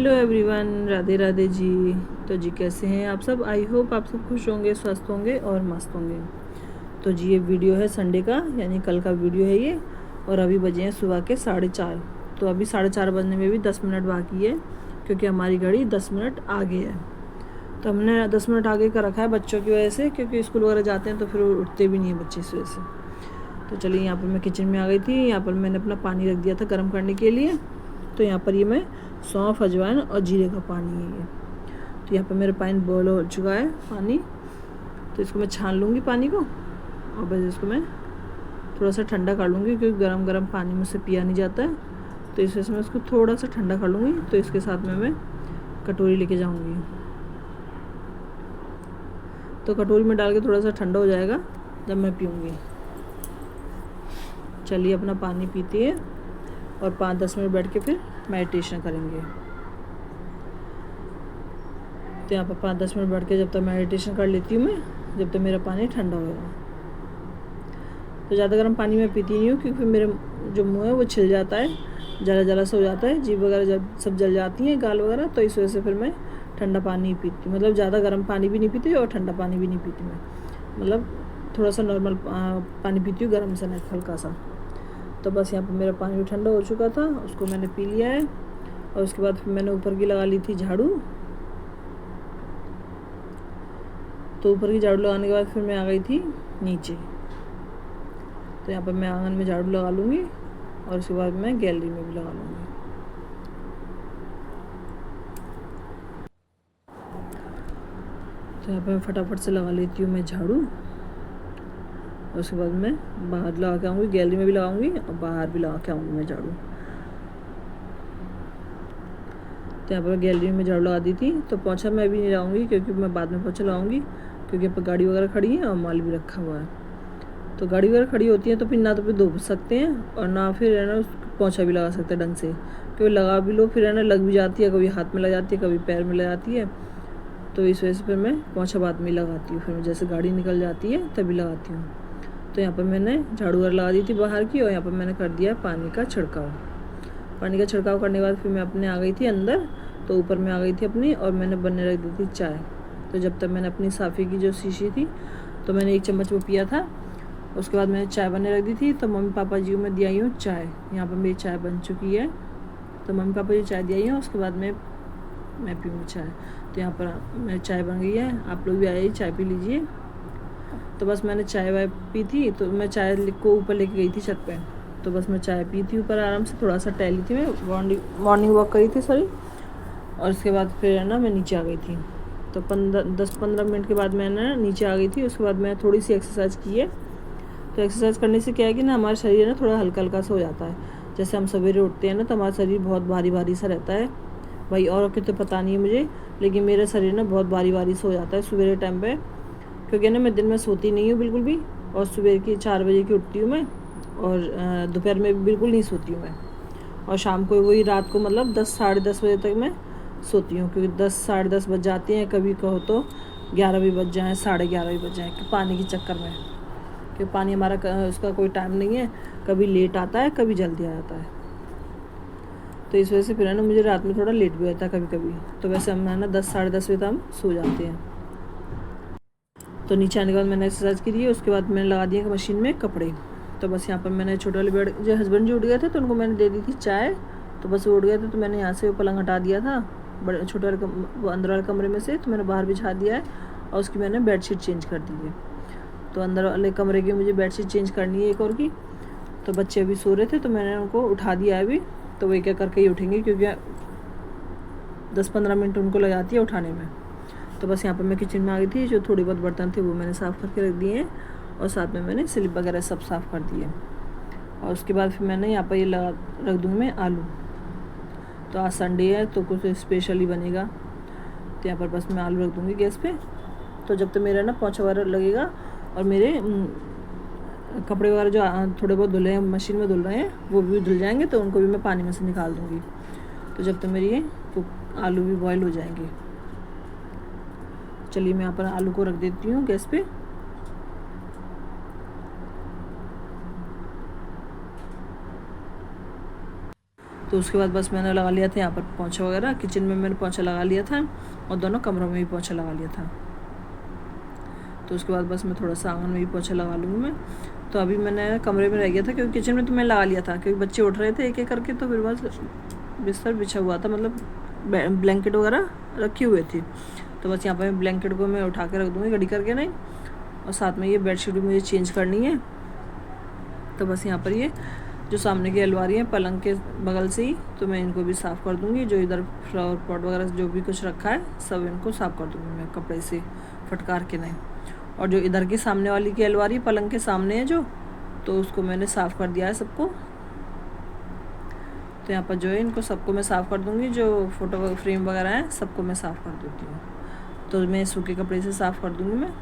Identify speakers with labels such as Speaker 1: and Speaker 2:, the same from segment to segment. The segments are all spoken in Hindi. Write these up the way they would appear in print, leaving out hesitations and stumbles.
Speaker 1: Hello everyone, Radhe Radhe ji. तो जी कैसे हैं आप सब? आई होप आप सब खुश होंगे, स्वस्थ होंगे और मस्त होंगे। तो जी ये वीडियो है संडे का, यानी कल का वीडियो है ये। और अभी बजे हैं सुबह के 4:30। तो अभी 4:30 बजने में भी 10 मिनट बाकी है, क्योंकि हमारी घड़ी 10 मिनट आगे है। तो हमने 10 मिनट आगे का रखा है बच्चों की वजह से, क्योंकि स्कूल वगैरह जाते हैं तो फिर उठते भी नहीं हैं बच्चे इस वजह से। तो चलिए, यहाँ पर मैं किचन में आ गई थी। यहाँ पर मैंने अपना पानी रख दिया था गर्म करने के लिए। तो यहाँ पर ये मैं सौंफ, अजवाइन और जीरे का पानी है ये। तो यहाँ पर मेरा पानी बॉयल हो चुका है पानी। तो इसको मैं छान लूँगी पानी को, और बस इसको मैं थोड़ा सा ठंडा कर लूँगी, क्योंकि गरम गरम पानी मुझसे पिया नहीं जाता है। तो इस वजह से मैं इसको थोड़ा सा ठंडा कर लूँगी। तो इसके साथ में मैं कटोरी लेके जाऊँगी। तो कटोरी में डाल के थोड़ा सा ठंडा हो जाएगा जब मैं पीऊँगी। चलिए अपना पानी पीती है और 5-10 मिनट बैठ के फिर मेडिटेशन करेंगे। तो यहाँ पर 5-10 मिनट बैठ के जब तक मेडिटेशन कर लेती हूँ मैं, जब तक मेरा पानी ठंडा होगा। तो ज़्यादा गर्म पानी मैं पीती नहीं हूँ, क्योंकि मेरे जो मुँह है वो छिल जाता है, जला जला सा हो जाता है, जीभ वगैरह जब सब जल जाती हैं, गाल वगैरह। तो इस वजह से फिर मैं ठंडा पानी ही पीती हूँ। मतलब ज़्यादा गर्म पानी भी नहीं पीती और ठंडा पानी भी नहीं पीती मैं। मतलब थोड़ा सा नॉर्मल पानी पीती हूँ, गर्म सा नहीं, हल्का सा। तो बस यहाँ पर मेरा पानी भी ठंडा हो चुका था, उसको मैंने पी लिया है। और उसके बाद फिर मैंने ऊपर की लगा ली थी झाड़ू। तो ऊपर की झाड़ू लगाने के बाद फिर मैं आ गई थी नीचे। तो यहाँ पर मैं आंगन में झाड़ू लगा लूँगी, और उसके बाद मैं गैलरी में भी लगा लूँगी। तो यहाँ पर मैं फटाफट से लगा लेती हूँ मैं झाड़ू, और उसके बाद मैं बाहर लगा के आऊँगी, गैलरी में भी लगाऊँगी और बाहर भी लगा के आऊँगी मैं झाड़ू। तो यहाँ पर गैलरी में झाड़ू लगा दी थी। तो पोंछा मैं अभी नहीं लगाऊँगी, क्योंकि मैं बाद में पोंछा लगाऊँगी, क्योंकि यहाँ पर गाड़ी वगैरह खड़ी है और माल भी रखा हुआ है। तो गाड़ी वगैरह खड़ी होती है तो फिर ना तो फिर धो सकते हैं, और ना फिर है ना पोंछा भी लगा सकते हैं ढंग से। क्योंकि लगा भी लो फिर है ना लग भी जाती है, कभी हाथ में लग जाती है, कभी पैर में लग जाती है। तो इस वजह से फिर मैं पोंछा बाद में लगाती हूँ, फिर मैं जैसे गाड़ी निकल जाती है तभी लगाती हूँ। तो यहाँ पर मैंने झाड़ू वगैरह लगा दी थी बाहर की, और यहाँ पर मैंने कर दिया पानी का छिड़काव। पानी का छिड़काव करने के बाद फिर मैं अपने आ गई थी अंदर। तो ऊपर में आ गई थी अपनी, और मैंने बनने रख दी थी चाय। तो जब तक मैंने अपनी साफ़ी की जो शीशी थी, तो मैंने 1 चम्मच वो पिया था। उसके बाद मैंने चाय बनने रख दी थी। तो मम्मी पापा जी को मैं दिया हूँ चाय। यहाँ पर मेरी चाय बन चुकी है। तो मम्मी पापा जी चाय दिया हूँ, उसके बाद मैं पीऊँगी चाय। तो यहाँ पर मेरी चाय बन गई है, आप लोग भी आइए चाय पी लीजिए। तो बस मैंने चाय वाय पी थी, तो मैं चाय को ऊपर लेके गई थी छत पे। तो बस मैं चाय पी थी ऊपर आराम से, थोड़ा सा टहली थी मैं, मॉर्निंग वॉक करी थी सॉरी। और उसके बाद फिर है ना मैं नीचे आ गई थी। तो 10-15 मिनट के बाद मैंने नीचे आ गई थी। उसके बाद मैं थोड़ी सी एक्सरसाइज की है। तो एक्सरसाइज करने से क्या है कि ना हमारा शरीर ना थोड़ा हल्का हल्का सा हो जाता है। जैसे हम सवेरे उठते हैं ना, तो हमारा शरीर बहुत भारी भारी सा रहता है। भाई और के तो पता नहीं है मुझे, लेकिन मेरा शरीर ना बहुत भारी भारी सा हो जाता है सवेरे टाइम पे। क्योंकि ना मैं दिन में सोती नहीं हूँ बिल्कुल भी, और सुबह की 4 बजे की उठती हूँ मैं, और दोपहर में भी बिल्कुल नहीं सोती हूँ मैं। और शाम को वही रात को मतलब 10-10:30 बजे तक मैं सोती हूँ, क्योंकि 10-10:30 बज जाती हैं। कभी कहो तो 11 भी बज जाएँ, 11:30 भी बज जाएँ, पानी के चक्कर में। क्योंकि पानी हमारा उसका कोई टाइम नहीं है, कभी लेट आता है, कभी जल्दी आ जाता है। तो इस वजह से फिर है ना मुझे रात में थोड़ा लेट भी होता है कभी कभी। तो वैसे हम है ना 10-10:30 बजे तक हम सो जाते हैं। तो नीचे आने के बाद मैंने एक्सरसाइज की थी। उसके बाद मैंने लगा दिया मशीन में कपड़े। तो बस यहाँ पर मैंने छोटे वाले बेड, जो हस्बैंड जी उठ गए थे तो उनको मैंने दे दी थी चाय। तो बस वो उठ गए थे, तो मैंने यहाँ से वो पलंग हटा दिया था बड़े छोटे वाले अंदर वाले कमरे में से। तो मैंने बाहर बिछा दिया है, और उसकी मैंने बेडशीट चेंज कर दी है। तो अंदर वाले कमरे की मुझे बेडशीट चेंज करनी है एक और की। तो बच्चे अभी सो रहे थे, तो मैंने उनको उठा दिया है अभी। तो वो एक एक करके ही उठेंगे, क्योंकि 10-15 मिनट उनको लग जाती है उठाने में। तो बस यहाँ पर मैं किचन में आ गई थी। जो थोड़ी बहुत बर्तन थे वो मैंने साफ़ करके रख दिए हैं, और साथ में मैंने स्लिप वगैरह सब साफ़ कर दिए। और उसके बाद फिर मैंने यहाँ पर ये लगा रख दूँगी मैं आलू। तो आज संडे है तो कुछ स्पेशल ही बनेगा। तो यहाँ पर बस मैं आलू रख दूँगी गैस पे। तो जब तक मेरा ना पोंछा वगैरह लगेगा, और मेरे कपड़े वगैरह जो थोड़े बहुत धुले हैं, मशीन में धुल रहे हैं, वो भी धुल जाएंगे, तो उनको भी मैं पानी में से निकाल दूँगी। तो जब तक मेरी ये आलू भी बॉयल हो जाएंगे। चलिए मैं यहाँ पर आलू को रख देती हूँ गैस पे। तो उसके बाद बस मैंने लगा लिया था यहाँ पर पोंछा वगैरह, किचन में मैंने पोंछा लगा लिया था और दोनों कमरों में भी पोंछा लगा लिया था। तो उसके बाद बस मैं थोड़ा सा आंगन में भी पोंछा लगा लूँगी मैं। तो अभी मैंने कमरे में रह गया था क्योंकि किचन में तो मैं लगा लिया था, क्योंकि बच्चे उठ रहे थे एक एक करके, तो फिर बस बिस्तर बिछा हुआ था, मतलब ब्लैंकेट वगैरह रखी हुई थी। तो बस यहाँ पर ब्लैंकेट को मैं उठा के रख दूँगी गड़ी करके नहीं, और साथ में ये बेडशीट भी मुझे चेंज करनी है। तो बस यहाँ पर ये जो सामने की अलमारी है पलंग के बगल से ही, तो मैं इनको भी साफ़ कर दूँगी। जो इधर फ्लावर पॉट वगैरह जो भी कुछ रखा है सब इनको साफ़ कर दूँगी मैं कपड़े से फटकार के नहीं। और जो इधर की सामने वाली की अलमारी पलंग के सामने है जो, तो उसको मैंने साफ़ कर दिया है सबको। तो यहाँ पर जो है इनको सबको मैं साफ़ कर दूँगी। जो फ़ोटो फ्रेम वगैरह हैं सबको मैं साफ़ कर देती हूँ। तो मैं सूखे कपड़े से साफ़ कर दूँगी मैं।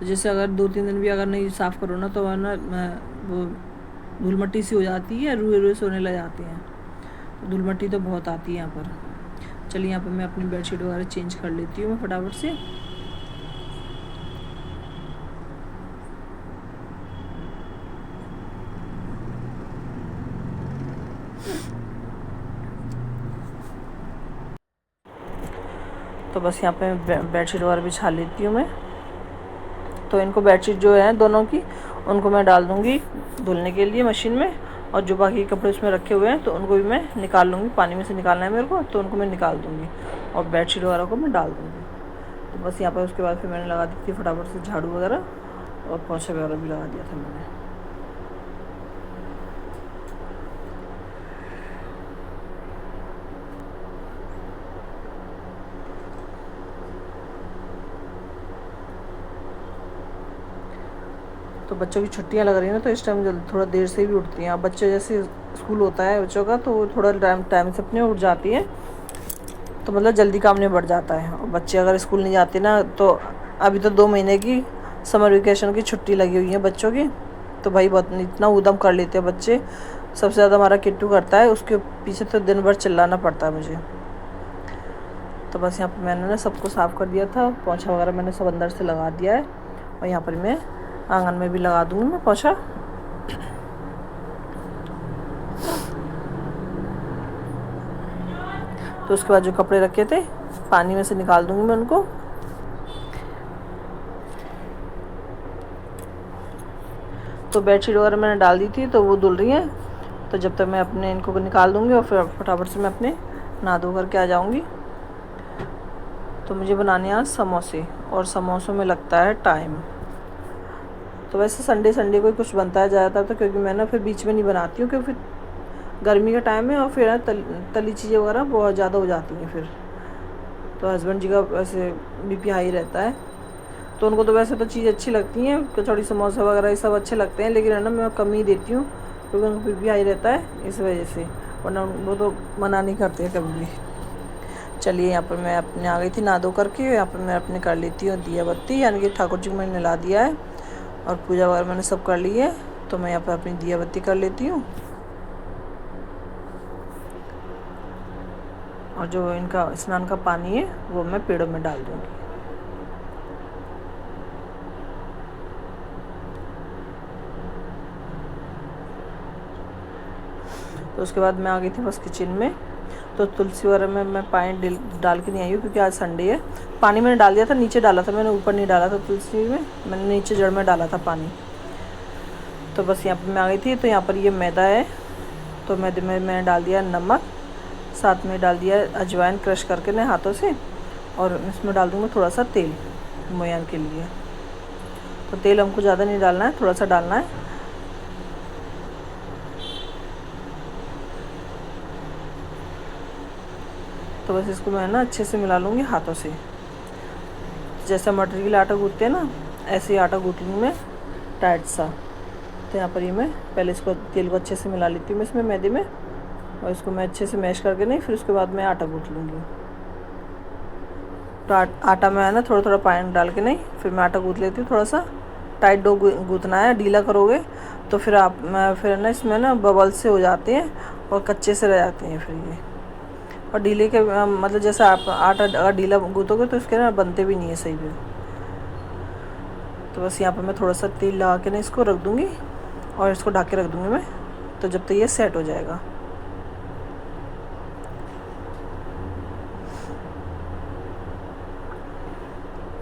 Speaker 1: तो जैसे अगर 2-3 दिन भी अगर नहीं साफ़ करो ना, तो वरना वो धूल मट्टी सी हो जाती है, रुए रुए से होने लग जाती हैं। तो धूल मट्टी तो बहुत आती है यहाँ पर। चलिए यहाँ पर मैं अपनी बेडशीट वगैरह चेंज कर लेती हूँ फटाफट से। तो बस यहाँ पे बेडशीट वगैरह बिछा लेती हूँ मैं। तो इनको बेडशीट जो है दोनों की, उनको मैं डाल दूँगी धुलने के लिए मशीन में, और जो बाकी कपड़े उसमें रखे हुए हैं तो उनको भी मैं निकाल लूँगी। पानी में से निकालना है मेरे को, तो उनको मैं निकाल दूँगी और बेडशीट वगैरह को मैं डाल दूँगी। तो बस यहाँ पर उसके बाद फिर मैंने लगा दी थी फटाफट से झाड़ू वगैरह, और पोंछा वगैरह भी लगा दिया था मैंने। तो बच्चों की छुट्टियां लग रही हैं ना, तो इस टाइम जल्दी थोड़ा देर से भी उठती हैं। अब बच्चे जैसे स्कूल होता है बच्चों का, तो वो थोड़ा टाइम से अपने उठ जाती हैं, तो मतलब जल्दी काम निबट जाता है। और बच्चे अगर स्कूल नहीं जाते ना, तो अभी तो 2 महीने की समर वेकेशन की छुट्टी लगी हुई है बच्चों की, तो भाई बहुत इतना उद्यम कर लेते हैं बच्चे। सबसे ज़्यादा हमारा किट्टू करता है, उसके पीछे तो दिन भर चिल्लाना पड़ता है मुझे। तो बस यहाँ पर मैंने ना सबको साफ़ कर दिया था, पोंछा वगैरह मैंने सब अंदर से लगा दिया है, और यहाँ पर मैं आंगन में भी लगा दूँगी मैं पोंछा। तो उसके बाद जो कपड़े रखे थे पानी में से निकाल दूँगी मैं उनको। तो बेडशीट वगैरह मैंने डाल दी थी, तो वो धुल रही हैं। तो जब तक मैं अपने इनको निकाल दूँगी और फिर फटाफट से मैं अपने नहा धो करके आ जाऊँगी। तो मुझे बनाने आज समोसे, और समोसों में लगता है टाइम। तो वैसे संडे को कुछ बनता है ज़्यादातर, तो क्योंकि मैं ना फिर बीच में नहीं बनाती हूँ, क्योंकि फिर गर्मी का टाइम है और फिर तली चीज़ें वगैरह बहुत ज़्यादा हो जाती हैं फिर। तो हस्बैंड जी का वैसे बीपी हाई रहता है, तो उनको तो वैसे तो चीज़ अच्छी लगती हैं, कचौड़ी समोसा वगैरह ये सब अच्छे लगते हैं, लेकिन है ना मैं कम ही देती हूँ, क्योंकि उनको बीपी हाई रहता है इस वजह से, वरना वो तो मना नहीं करते हैं कभी भी। चलिए यहाँ पर मैं अपने आ गई थी नहा धो करके। यहाँ पर मैं अपने कर लेती हूँ दिया बत्ती, यानी कि ठाकुर जी को मैंने नला दिया है और पूजा वगैरह मैंने सब कर ली है। तो मैं यहाँ पर अपनी दिया बत्ती कर लेती हूँ, और जो इनका स्नान का पानी है वो मैं पेड़ों में डाल दूँगी। तो उसके बाद मैं आ गई थी बस किचन में। तो तुलसी वगैरह में मैं पानी डाल के नहीं आई हूँ, क्योंकि आज संडे है। पानी मैंने डाल दिया था, नीचे डाला था मैंने, ऊपर नहीं डाला था तुलसी में, मैंने नीचे जड़ में डाला था पानी। तो बस यहाँ पर मैं आ गई थी। तो यहाँ पर ये मैदा है, तो मैदे में मैंने डाल दिया नमक, साथ में डाल दिया अजवाइन क्रश करके ना हाथों से, और इसमें डाल दूँगा थोड़ा सा तेल मोयन के लिए। तो तेल हमको ज़्यादा नहीं डालना है, थोड़ा सा डालना है। तो बस इसको मैं ना अच्छे से मिला लूँगी हाथों से, जैसे मटर के लिए आटा गूँथते हैं ना, ऐसे ही आटा गूँथ लूँगी मैं टाइट सा। तो यहाँ पर ये मैं पहले इसको तेल को अच्छे से मिला लेती हूँ मैं इसमें मैदे में, और इसको मैं अच्छे से मैश करके नहीं, फिर उसके बाद मैं आटा गूँथ लूँगी। तो आटा में है ना थोड़ा थोड़ा पानी डाल के नहीं, फिर मैं आटा गूँथ लेती हूँ। थोड़ा सा टाइट डो गूँथना है, ढीला करोगे तो फिर फिर ना इसमें ना बबल से हो जाते हैं और कच्चे से रह जाते हैं फिर ये। और ढीले के मतलब जैसे आप आटा अगर ढीला गूँथोगे तो इसके ना बनते भी नहीं है सही भी। तो बस यहाँ पर मैं थोड़ा सा तेल लगा के ना इसको रख दूँगी, और इसको ढक के रख दूँगी मैं तो जब तक ये सेट हो जाएगा।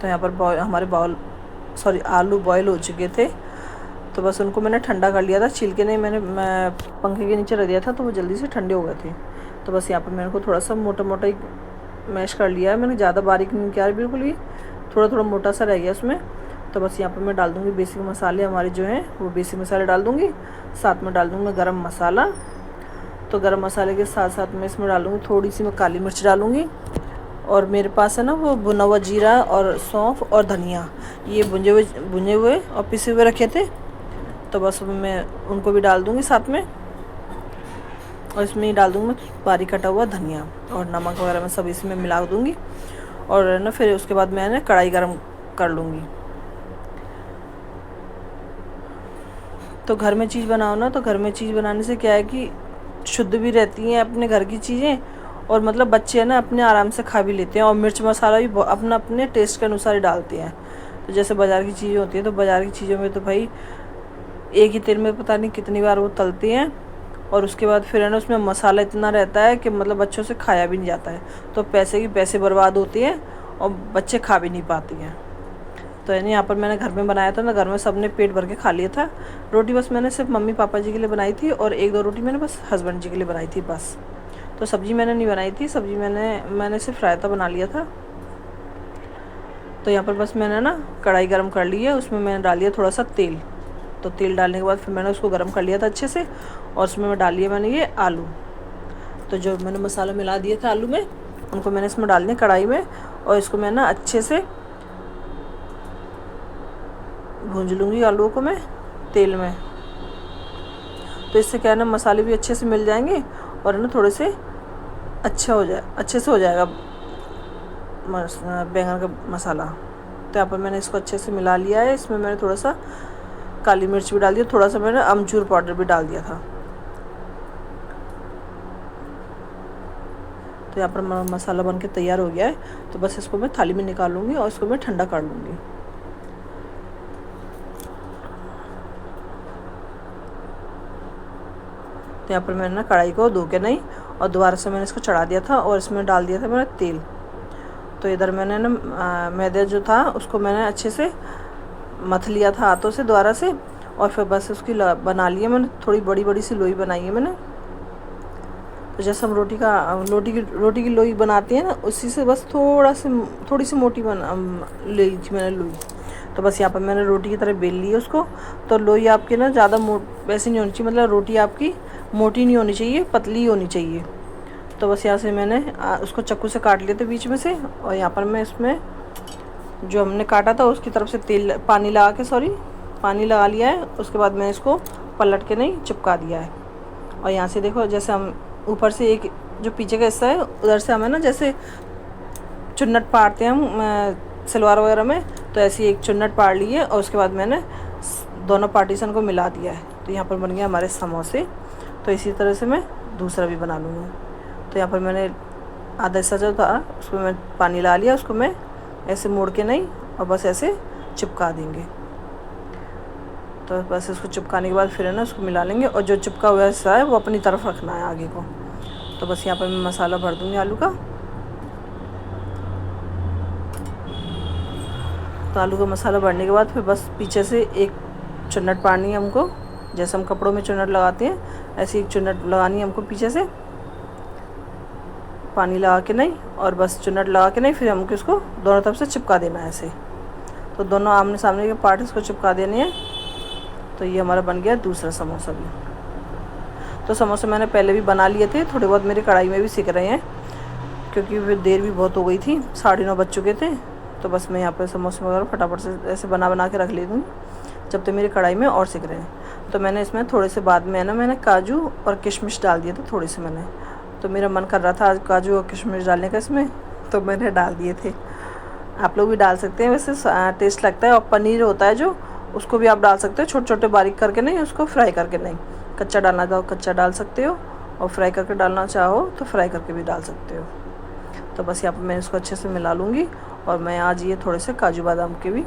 Speaker 1: तो यहाँ पर हमारे आलू बॉयल हो चुके थे, तो बस उनको मैंने ठंडा कर लिया था, छील के नहीं, मैं पंखे के नीचे रख दिया था तो वो जल्दी से ठंडे हो गए थे। तो बस यहाँ पर मैंने को थोड़ा सा मोटा मोटा ही मैश कर लिया है मैंने, ज़्यादा बारीक नहीं किया है बिल्कुल भी, थोड़ा थोड़ा मोटा सा रह गया उसमें। तो बस यहाँ पर मैं डाल दूँगी बेसिक मसाले हमारे जो हैं, वो बेसिक मसाले डाल दूँगी, साथ में डाल दूँगी गरम मसाला। तो गरम मसाले के साथ साथ मैं इसमें डालूँगी थोड़ी सी मैं काली मिर्च डालूँगी, और मेरे पास है ना वो भुना हुआ जीरा और सौंफ और धनिया, ये भुने हुए और पिसे हुए रखे थे। तो बस मैं उनको भी डाल दूँगी साथ में, और इसमें ही डाल दूँगी मैं बारीक कटा हुआ धनिया, और नमक वगैरह मैं सब इसमें मिला दूँगी। और ना फिर उसके बाद मैं ना कढ़ाई गरम कर लूँगी। तो घर में चीज़ बनाओ ना, तो घर में चीज़ बनाने से क्या है कि शुद्ध भी रहती हैं अपने घर की चीज़ें, और मतलब बच्चे है ना अपने आराम से खा भी लेते हैं, और मिर्च मसाला भी अपना अपने टेस्ट के अनुसार ही डालते हैं। तो जैसे बाज़ार की चीज़ें होती हैं, तो बाज़ार की चीज़ों में तो भाई एक ही तेल में पता नहीं कितनी बार वो तलते हैं, और उसके बाद फिर है ना उसमें मसाला इतना रहता है कि मतलब बच्चों से खाया भी नहीं जाता है, तो पैसे बर्बाद होते हैं और बच्चे खा भी नहीं पाती हैं। तो यानी यहाँ पर मैंने घर में बनाया था ना, घर में सब ने पेट भर के खा लिया था। रोटी बस मैंने सिर्फ मम्मी पापा जी के लिए बनाई थी, और 1-2 रोटी मैंने बस हस्बैंड जी के लिए बनाई थी बस। तो सब्ज़ी मैंने नहीं बनाई थी, सब्ज़ी मैंने सिर्फ रायता बना लिया था। तो यहाँ पर बस मैंने ना कढ़ाई गरम कर ली है, उसमें मैंने डाल दिया थोड़ा सा तेल। तो तेल डालने के बाद फिर मैंने उसको गरम कर लिया था अच्छे से, और उसमें मैं डाल लिया मैंने ये आलू। तो जो मैंने मसाला मिला दिया था आलू में, उनको मैंने इसमें डाल दिया कढ़ाई में, और इसको मैं ना अच्छे से भूंज लूँगी आलूओं को मैं तेल में। तो इससे क्या है ना मसाले भी अच्छे से मिल जाएंगे, और है ना थोड़े से अच्छे से हो जाएगा बैंगन का मसाला। तो यहाँ पर मैंने इसको अच्छे से मिला लिया है। इसमें मैंने थोड़ा सा काली मिर्च भी डाल दिया, थोड़ा सा मैंने अमचूर पाउडर भी डाल दिया था। तो यहाँ पर मसाला बन के तैयार हो गया है। तो बस इसको मैं थाली में निकालूंगी और इसको मैं ठंडा कर लूँगी। तो यहाँ पर मैंने ना कढ़ाई को धो के नहीं, और दोबारा से मैंने इसको चढ़ा दिया था, और इसमें डाल दिया था मैंने तेल। तो इधर मैंने ना मैदा जो था उसको मैंने अच्छे से मथ लिया था हाथों से दोबारा से, और फिर बस उसकी बना ली है मैंने, थोड़ी बड़ी बड़ी सी लोई बनाई है मैंने। तो जैसे हम रोटी की लोई बनाते हैं ना, उसी से बस थोड़ी सी मोटी ली थी मैंने लोई। तो बस यहाँ पर मैंने रोटी की तरह बेल ली है उसको। तो लोई आपकी ना ज़्यादा वैसे नहीं होनी चाहिए, मतलब रोटी आपकी मोटी नहीं होनी चाहिए, पतली होनी चाहिए। तो बस यहाँ से मैंने उसको चाकू से काट लिए थे बीच में से, और यहाँ पर मैं इसमें जो हमने काटा था उसकी तरफ से पानी लगा लिया है। उसके बाद मैंने इसको पलट के नहीं चिपका दिया है। और यहाँ से देखो, जैसे हम ऊपर से एक जो पीछे का हिस्सा है उधर से हमें ना जैसे चुन्नट पाड़ते हैं हम सलवार वगैरह में, तो ऐसी एक चुन्नट पाड़ ली है, और उसके बाद मैंने दोनों पार्टीशन को मिला दिया है। तो यहाँ पर बन गया हमारे समोसे। तो इसी तरह से मैं दूसरा भी बना लूँगी। तो यहाँ पर मैंने आधा हिस्सा जो था उसमें मैं पानी ला लिया, उसको मैं ऐसे मोड़ के नहीं, और बस ऐसे चिपका देंगे। तो बस इसको चिपकाने के बाद फिर है ना उसको मिला लेंगे, और जो चिपका हुआ हिस्सा है वो अपनी तरफ रखना है आगे को। तो बस यहाँ पर मैं मसाला भर दूँगी आलू का। तो आलू का मसाला भरने के बाद फिर बस पीछे से एक चुन्नट पाड़नी है हमको, जैसे हम कपड़ों में चुन्नट लगाते हैं ऐसी एक चुन्नट लगानी है हमको पीछे से, पानी लगा के नहीं, और बस चुन्नट लगा के नहीं, फिर हमको इसको दोनों तरफ से चिपका देना है ऐसे। तो दोनों आमने सामने के पार्ट इसको चिपका देने हैं। तो ये हमारा बन गया दूसरा समोसा भी। तो समोसे मैंने पहले भी बना लिए थे, थोड़े बहुत मेरी कढ़ाई में भी सीख रहे हैं, क्योंकि फिर देर भी बहुत हो गई थी, 9:30 बज चुके थे। तो बस मैं यहाँ पर समोसे वगैरह फटाफट से ऐसे बना के रख लेती हूँ, जब तक मेरी कढ़ाई में और सीख रहे हैं। तो मैंने इसमें थोड़े से बाद में मैंने काजू और किशमिश डाल दिए थे थोड़े से मैंने। तो मेरा मन कर रहा था आज काजू और किशमिश डालने का इसमें, तो मैंने डाल दिए थे। आप लोग भी डाल सकते हैं, वैसे टेस्ट लगता है। और पनीर होता है जो, उसको भी आप डाल सकते हो, छोटे छोटे बारीक करके नहीं, उसको फ्राई करके नहीं। कच्चा डालना चाहो कच्चा डाल सकते हो, और फ्राई करके डालना चाहो तो फ्राई करके भी डाल सकते हो। तो बस यहाँ पर मैं इसको अच्छे से मिला लूँगी, और मैं आज ये थोड़े से काजू बादाम के भी,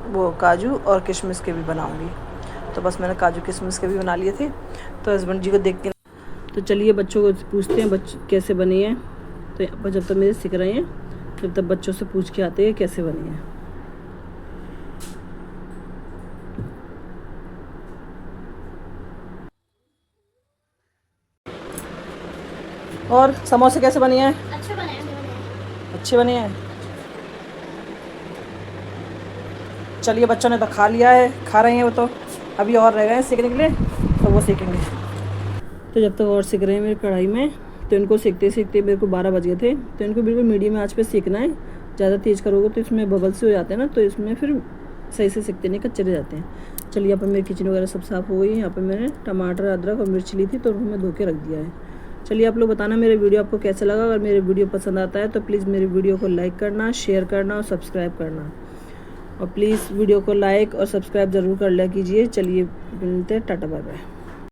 Speaker 1: वो काजू और किशमिश के भी बनाऊँगी। तो बस मैंने काजू किशमिश के भी बना लिए थे। तो हस्बैंड जी को देख के, तो चलिए बच्चों को पूछते हैं बच्चे कैसे बनी है। तो यहाँ पर जब तक मेरे सीख रहे हैं जब तक बच्चों से पूछ के आते हैं कैसे बनी है। और समोसे कैसे बनी है? अच्छे बने हैं। चलिए बच्चों ने तो खा लिया है, खा रहे हैं वो, तो अभी और रह गए हैं सीखने के लिए, तो वो सीखेंगे। तो जब तक और सीख रहे हैं मेरी कढ़ाई में, तो इनको सीखते सीखते मेरे को 12 बज गए थे। तो इनको बिल्कुल मीडियम आंच पे सीखना है। ज़्यादा तेज़ करोगे तो इसमें बबल्स हो जाते हैं ना, तो इसमें फिर सही से सीखते नहीं, कच्चे रह जाते हैं। चलिए यहाँ पर मेरी किचन वगैरह सब साफ़ हो गई है। यहाँ पर मैंने टमाटर, अदरक और मिर्च ली थी, तो उनको मैं धो के रख दिया है। चलिए आप लोग बताना मेरे वीडियो आपको कैसा लगा। अगर मेरे वीडियो पसंद आता है तो प्लीज़ मेरे वीडियो को लाइक करना, शेयर करना और सब्सक्राइब करना। और प्लीज़ वीडियो को लाइक और सब्सक्राइब ज़रूर कर लिया कीजिए। चलिए मिलते हैं, टाटा बाय बाय।